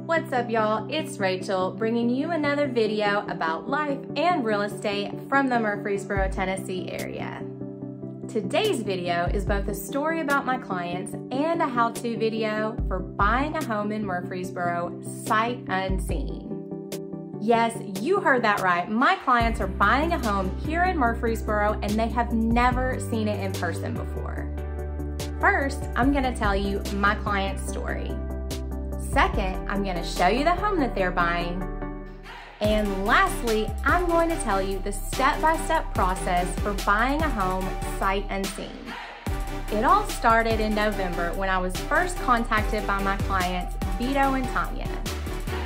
What's up, y'all? It's Rachel bringing you another video about life and real estate from the Murfreesboro, Tennessee area. Today's video is both a story about my clients and a how-to video for buying a home in Murfreesboro sight unseen. Yes, you heard that right. My clients are buying a home here in Murfreesboro and they have never seen it in person before. First, I'm gonna tell you my client's story. Second, I'm going to show you the home that they're buying. And lastly, I'm going to tell you the step-by-step process for buying a home sight unseen. It all started in November when I was first contacted by my clients, Vito and Tanya.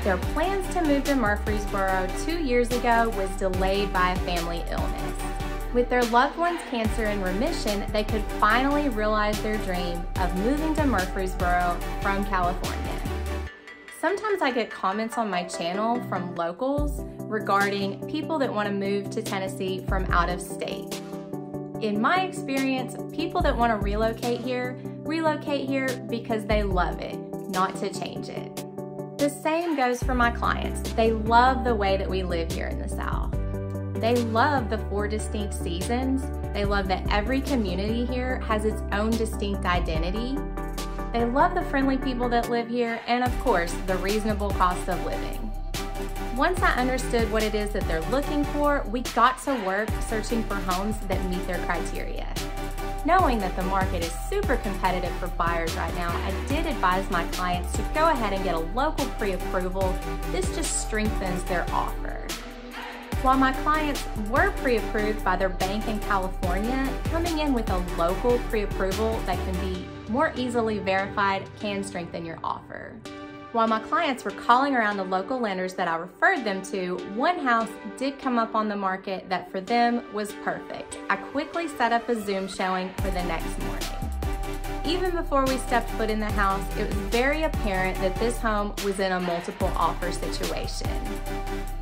Their plans to move to Murfreesboro 2 years ago was delayed by a family illness. With their loved one's cancer in remission, they could finally realize their dream of moving to Murfreesboro from California. Sometimes I get comments on my channel from locals regarding people that want to move to Tennessee from out of state. In my experience, people that want to relocate here because they love it, not to change it. The same goes for my clients. They love the way that we live here in the South. They love the 4 distinct seasons. They love that every community here has its own distinct identity. They love the friendly people that live here and, of course, the reasonable cost of living. Once I understood what it is that they're looking for, we got to work searching for homes that meet their criteria. Knowing that the market is super competitive for buyers right now, I did advise my clients to go ahead and get a local pre-approval. This just strengthens their offer. While my clients were pre-approved by their bank in California, coming in with a local pre-approval that can be more easily verified can strengthen your offer. While my clients were calling around the local lenders that I referred them to, one house did come up on the market that for them was perfect. I quickly set up a Zoom showing for the next morning. Even before we stepped foot in the house, it was very apparent that this home was in a multiple offer situation.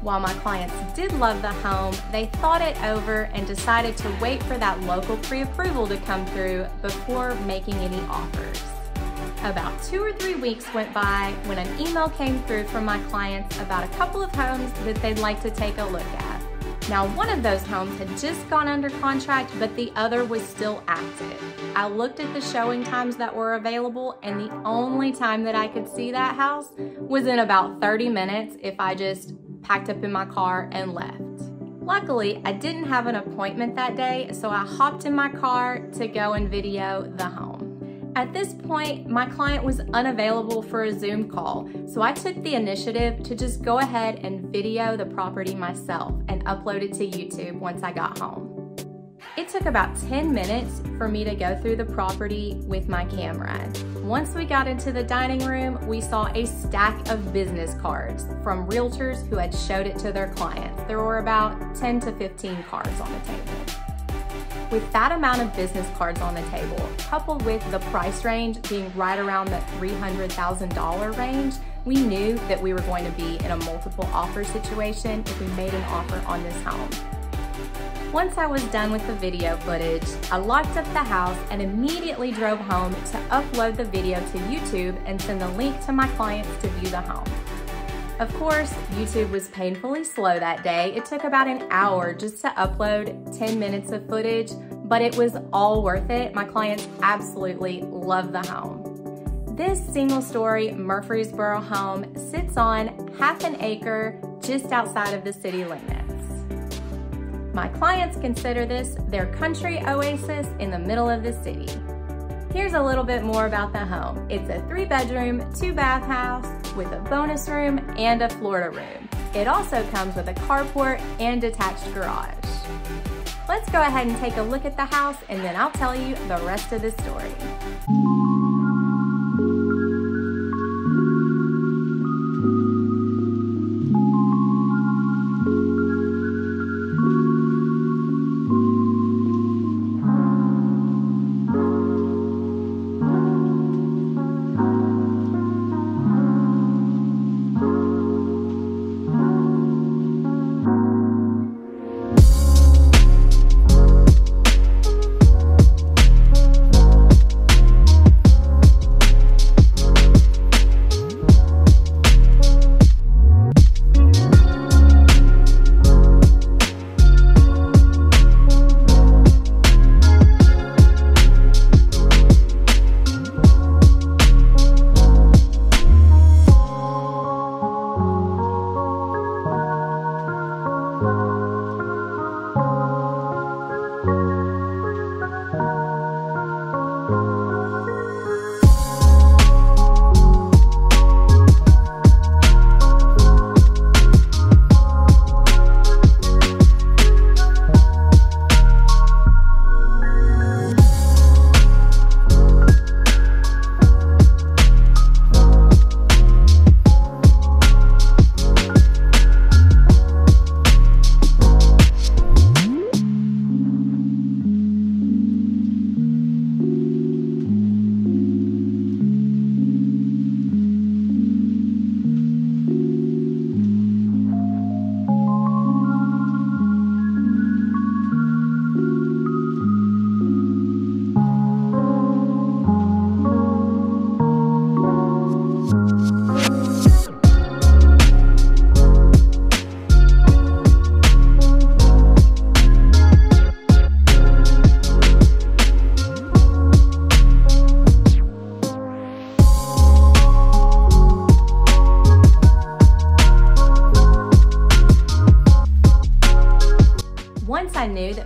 While my clients did love the home, they thought it over and decided to wait for that local pre-approval to come through before making any offers. About 2 or 3 weeks went by when an email came through from my clients about a couple of homes that they'd like to take a look at. Now, one of those homes had just gone under contract, but the other was still active. I looked at the showing times that were available, and the only time that I could see that house was in about 30 minutes if I just packed up in my car and left. Luckily, I didn't have an appointment that day, so I hopped in my car to go and video the home. At this point, my client was unavailable for a Zoom call, so I took the initiative to just go ahead and video the property myself and upload it to YouTube once I got home. It took about 10 minutes for me to go through the property with my camera. Once we got into the dining room, we saw a stack of business cards from realtors who had showed it to their clients. There were about 10 to 15 cards on the table. With that amount of business cards on the table, coupled with the price range being right around the $300,000 range, we knew that we were going to be in a multiple offer situation if we made an offer on this home. Once I was done with the video footage, I locked up the house and immediately drove home to upload the video to YouTube and send the link to my clients to view the home. Of course, YouTube was painfully slow that day. It took about an hour just to upload 10 minutes of footage, but it was all worth it. My clients absolutely loved the home. This single-story Murfreesboro home sits on half an acre just outside of the city limits. My clients consider this their country oasis in the middle of the city. Here's a little bit more about the home. It's a 3-bedroom, 2-bath house with a bonus room and a Florida room. It also comes with a carport and detached garage. Let's go ahead and take a look at the house and then I'll tell you the rest of the story.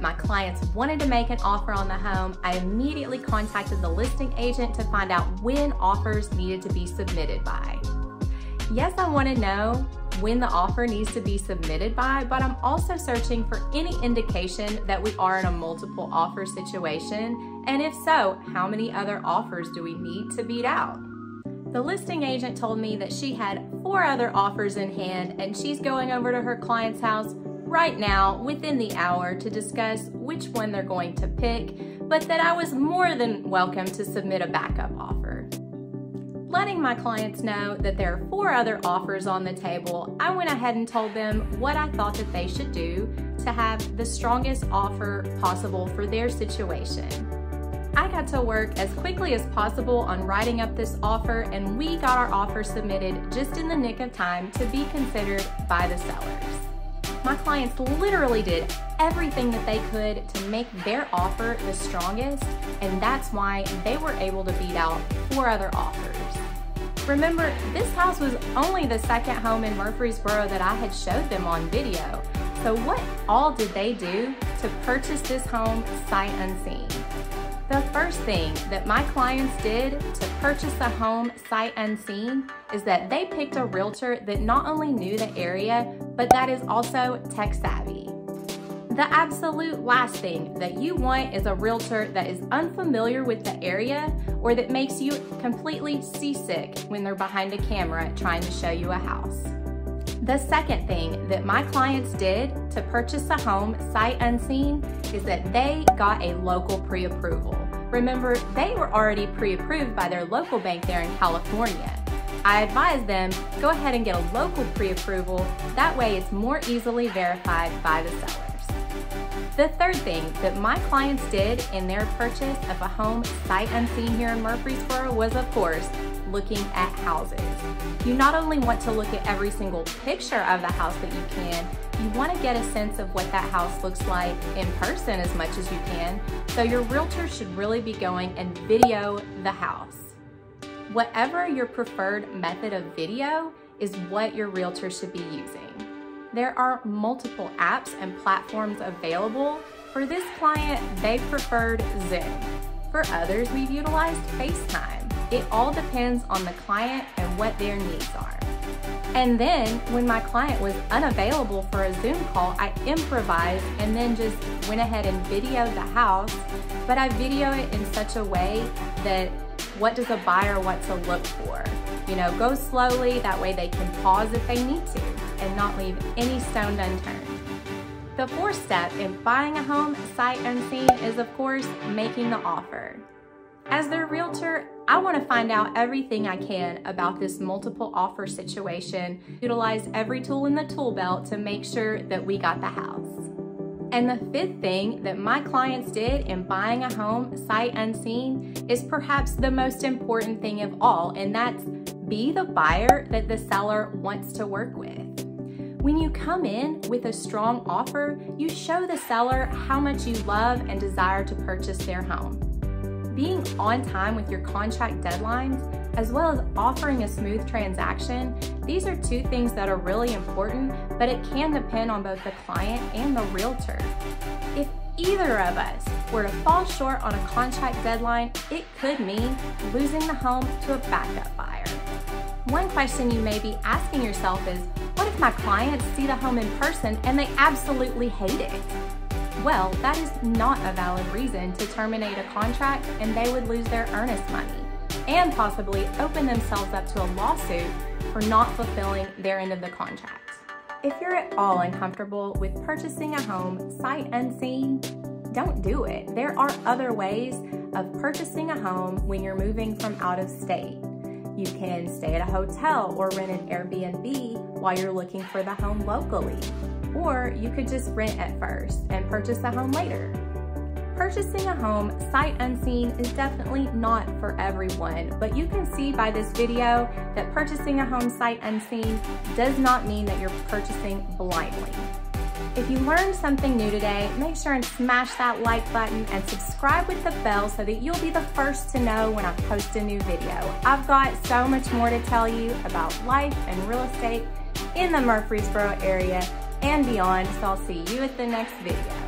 my clients wanted to make an offer on the home, I immediately contacted the listing agent to find out when offers needed to be submitted by. Yes, I want to know when the offer needs to be submitted by, but I'm also searching for any indication that we are in a multiple offer situation, and if so, how many other offers do we need to beat out? The listing agent told me that she had 4 other offers in hand and she's going over to her client's house right now within the hour to discuss which one they're going to pick, but that I was more than welcome to submit a backup offer. Letting my clients know that there are 4 other offers on the table, I went ahead and told them what I thought that they should do to have the strongest offer possible for their situation. I got to work as quickly as possible on writing up this offer, and we got our offer submitted just in the nick of time to be considered by the sellers. My clients literally did everything that they could to make their offer the strongest, and that's why they were able to beat out 4 other offers. Remember, this house was only the second home in Murfreesboro that I had showed them on video. So what all did they do to purchase this home sight unseen? The first thing that my clients did to purchase a home sight unseen is that they picked a realtor that not only knew the area, but that is also tech savvy. The absolute last thing that you want is a realtor that is unfamiliar with the area or that makes you completely seasick when they're behind a camera trying to show you a house. The second thing that my clients did to purchase a home sight unseen is that they got a local pre-approval. Remember, they were already pre-approved by their local bank there in California. I advise them, go ahead and get a local pre-approval. That way it's more easily verified by the sellers. The third thing that my clients did in their purchase of a home sight unseen here in Murfreesboro was, of course, looking at houses. You not only want to look at every single picture of the house that you can, you want to get a sense of what that house looks like in person as much as you can, so your realtor should really be going and video the house. Whatever your preferred method of video is what your realtor should be using. There are multiple apps and platforms available. For this client, they preferred Zoom. For others, we've utilized FaceTime. It all depends on the client and what their needs are. And then when my client was unavailable for a Zoom call, I improvised and then just went ahead and videoed the house, but I video it in such a way that what does a buyer want to look for? You know, go slowly, that way they can pause if they need to and not leave any stone unturned. The fourth step in buying a home sight unseen is, of course, making the offer. As their realtor, I want to find out everything I can about this multiple offer situation, utilize every tool in the tool belt to make sure that we got the house. And the fifth thing that my clients did in buying a home sight unseen is perhaps the most important thing of all, and that's be the buyer that the seller wants to work with. When you come in with a strong offer, you show the seller how much you love and desire to purchase their home. Being on time with your contract deadlines, as well as offering a smooth transaction, these are 2 things that are really important, but it can depend on both the client and the realtor. If either of us were to fall short on a contract deadline, it could mean losing the home to a backup buyer. One question you may be asking yourself is, what if my clients see the home in person and they absolutely hate it? Well, that is not a valid reason to terminate a contract, and they would lose their earnest money and possibly open themselves up to a lawsuit for not fulfilling their end of the contract. If you're at all uncomfortable with purchasing a home sight unseen, don't do it. There are other ways of purchasing a home when you're moving from out of state. You can stay at a hotel or rent an Airbnb while you're looking for the home locally. Or you could just rent at first and purchase a home later. Purchasing a home sight unseen is definitely not for everyone, but you can see by this video that purchasing a home sight unseen does not mean that you're purchasing blindly. If you learned something new today, make sure and smash that like button and subscribe with the bell so that you'll be the first to know when I post a new video. I've got so much more to tell you about life and real estate in the Murfreesboro area and beyond, so I'll see you at the next video.